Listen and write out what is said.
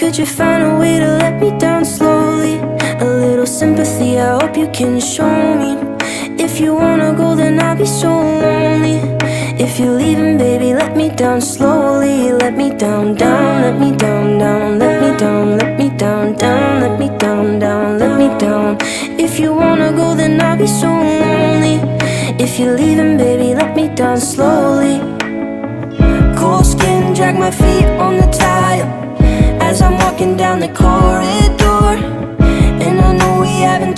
Could you find a way to let me down slowly? A little sympathy, I hope you can show me. If you wanna go, then I'll be so lonely. If you're leaving, baby, let me down slowly. Let me down, down, let me down, down. Let me down, let me down, down. Let me down, down, let me down. If you wanna go, then I'll be so lonely. If you're leaving, baby, let me down slowly. Cold skin, drag my feet on the tile as I'm walking down the corridor. And I know we haven't